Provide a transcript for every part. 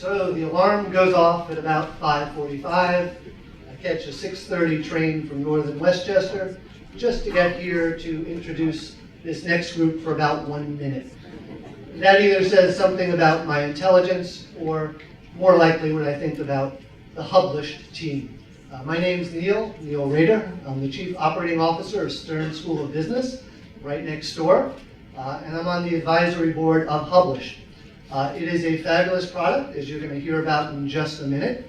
So the alarm goes off at about 5:45. I catch a 6:30 train from Northern Westchester just to get here to introduce this next group for about 1 minute. That either says something about my intelligence or more likely what I think about the Hublished team. My name's Neil Rader. I'm the Chief Operating Officer of Stern School of Business, right next door, and I'm on the advisory board of Hublished. It is a fabulous product, as you're going to hear about in just a minute.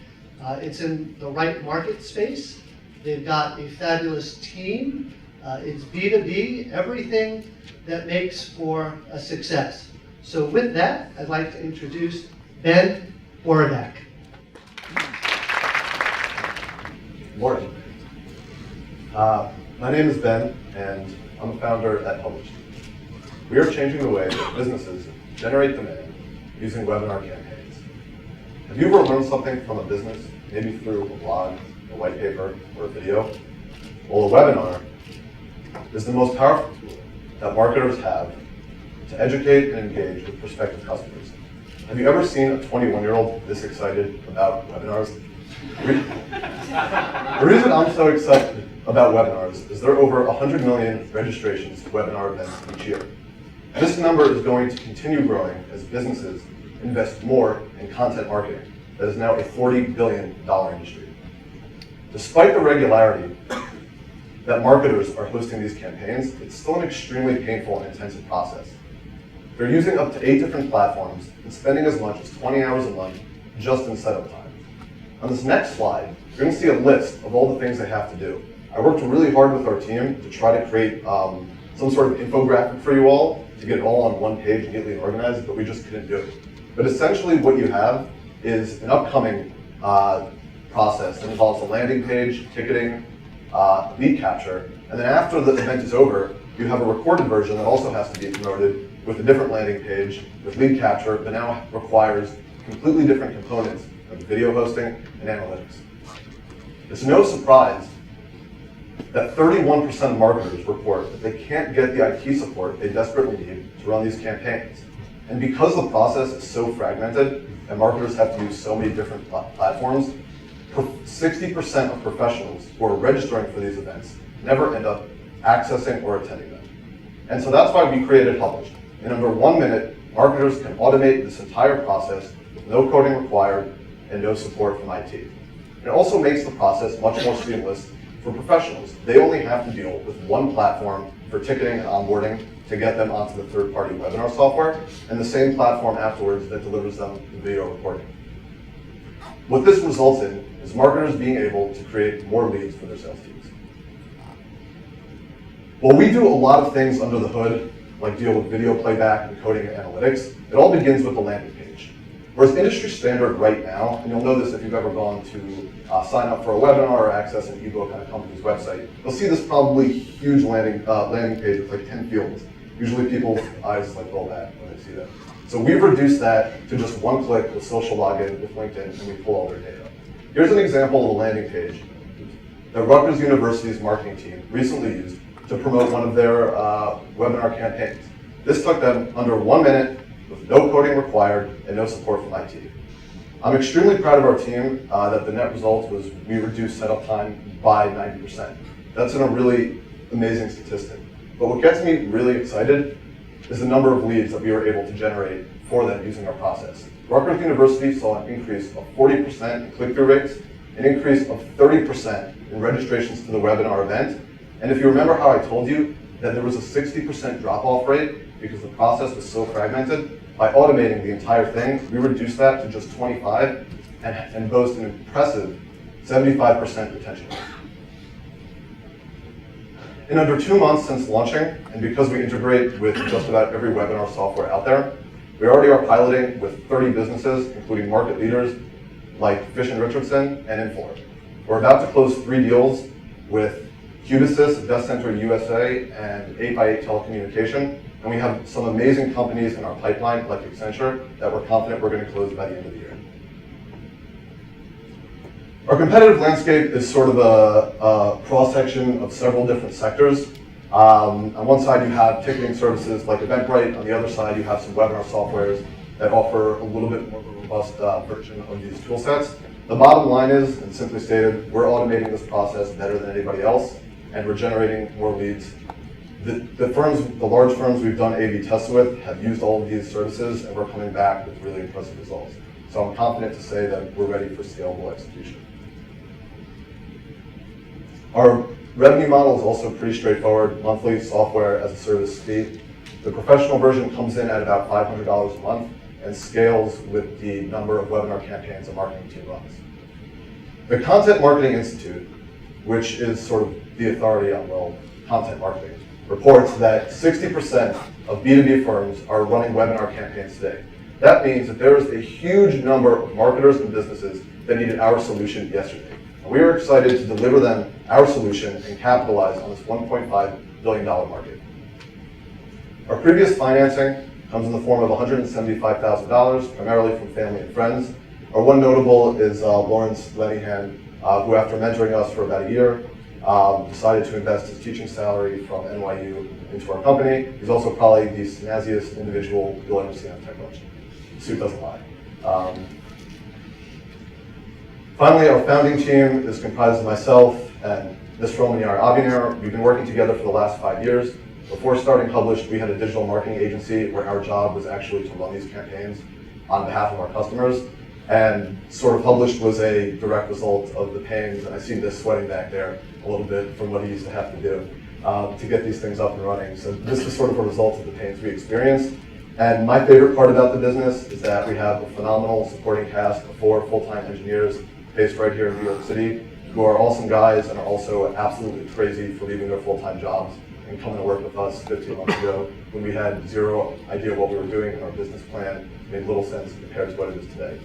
It's in the right market space. They've got a fabulous team. It's B2B, everything that makes for a success. So with that, I'd like to introduce Ben Worodak. Good morning. My name is Ben, and I'm a founder at Hublished. We are changing the way that businesses generate demand using webinar campaigns. Have you ever learned something from a business, maybe through a blog, a white paper, or a video? Well, a webinar is the most powerful tool that marketers have to educate and engage with prospective customers. Have you ever seen a 21-year-old this excited about webinars? The reason I'm so excited about webinars is there are over 100 million registrations to webinar events each year. This number is going to continue growing as businesses invest more in content marketing that is now a $40 billion industry. Despite the regularity that marketers are hosting these campaigns, it's still an extremely painful and intensive process. They're using up to 8 different platforms and spending as much as 20 hours a month just in setup time. On this next slide, you're going to see a list of all the things they have to do. I worked really hard with our team to try to create some sort of infographic for you all to get it all on one page neatly organized, but we just couldn't do it. But essentially what you have is an upcoming process that involves a landing page, ticketing, lead capture, and then after the event is over, you have a recorded version that also has to be promoted with a different landing page with lead capture, but now requires completely different components of video hosting and analytics. It's no surprise that 31% of marketers report that they can't get the IT support they desperately need to run these campaigns. And because the process is so fragmented and marketers have to use so many different platforms, 60% of professionals who are registering for these events never end up accessing or attending them. And so that's why we created Hublished. In under 1 minute, marketers can automate this entire process with no coding required and no support from IT. It also makes the process much more seamless for professionals. They only have to deal with one platform for ticketing and onboarding to get them onto the third-party webinar software, and the same platform afterwards that delivers them the video recording. What this results in is marketers being able to create more leads for their sales teams. While we do a lot of things under the hood, like deal with video playback and coding and analytics, it all begins with the landing page. Whereas industry standard right now, and you'll know this if you've ever gone to sign up for a webinar or access an ebook on a company's website, you'll see this probably huge landing page with like 10 fields. Usually people's eyes like roll back when they see that. So we've reduced that to just one click with social login with LinkedIn, and we pull all their data. Here's an example of a landing page that Rutgers University's marketing team recently used to promote one of their webinar campaigns. This took them under 1 minute with no coding required and no support from IT. I'm extremely proud of our team that the net result was we reduced setup time by 90%. That's a really amazing statistic. But what gets me really excited is the number of leads that we were able to generate for them using our process. Rutgers University saw an increase of 40% in click-through rates, an increase of 30% in registrations to the webinar event. And if you remember how I told you that there was a 60% drop-off rate because the process was so fragmented, by automating the entire thing, we reduced that to just 25 and boast an impressive 75% retention rate. In under 2 months since launching, and because we integrate with just about every webinar software out there, we already are piloting with 30 businesses, including market leaders like Fish & Richardson and Infor. We're about to close 3 deals with Hublished, Desk Center USA, and 8x8 Telecommunication, and we have some amazing companies in our pipeline, like Accenture, that we're confident we're going to close by the end of the year. Our competitive landscape is sort of a cross-section of several different sectors. On one side you have ticketing services like Eventbrite, on the other side you have some webinar softwares that offer a little bit more of a robust version of these tool sets. The bottom line is, and simply stated, we're automating this process better than anybody else, and we're generating more leads. The large firms we've done A/B tests with have used all of these services, and we're coming back with really impressive results. So I'm confident to say that we're ready for scalable execution. Our revenue model is also pretty straightforward, monthly software as a service fee. The professional version comes in at about $500 a month and scales with the number of webinar campaigns a marketing team runs. The Content Marketing Institute, which is sort of the authority on, content marketing, reports that 60% of B2B firms are running webinar campaigns today. That means that there is a huge number of marketers and businesses that needed our solution yesterday. And we are excited to deliver them our solution and capitalize on this $1.5 billion market. Our previous financing comes in the form of $175,000, primarily from family and friends. Our one notable is Lawrence Lenihan, who after mentoring us for about a year, decided to invest his teaching salary from NYU into our company. He's also probably the snazziest individual you'll ever see on TechCrunch. The suit doesn't lie. Finally, our founding team is comprised of myself and Mr. Romaniar Aviner. We've been working together for the last 5 years. Before starting Hublished, we had a digital marketing agency where our job was actually to run these campaigns on behalf of our customers. And sort of Hublished was a direct result of the pains, and I see this sweating back there a little bit from what he used to have to do to get these things up and running. So this was sort of a result of the pains we experienced. And my favorite part about the business is that we have a phenomenal supporting cast of 4 full-time engineers based right here in New York City, who are awesome guys and are also absolutely crazy for leaving their full-time jobs and coming to work with us 15 months ago when we had zero idea what we were doing, and our business plan made little sense compared to what it is today.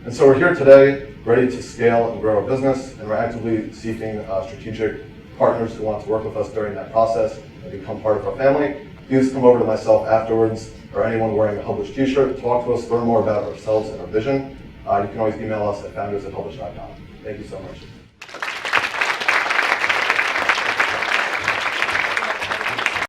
And so we're here today, ready to scale and grow our business, and we're actively seeking strategic partners who want to work with us during that process and become part of our family. Please come over to myself afterwards, or anyone wearing a Hublished t-shirt, talk to us, learn more about ourselves and our vision. You can always email us at founders@hublished.com. Thank you so much.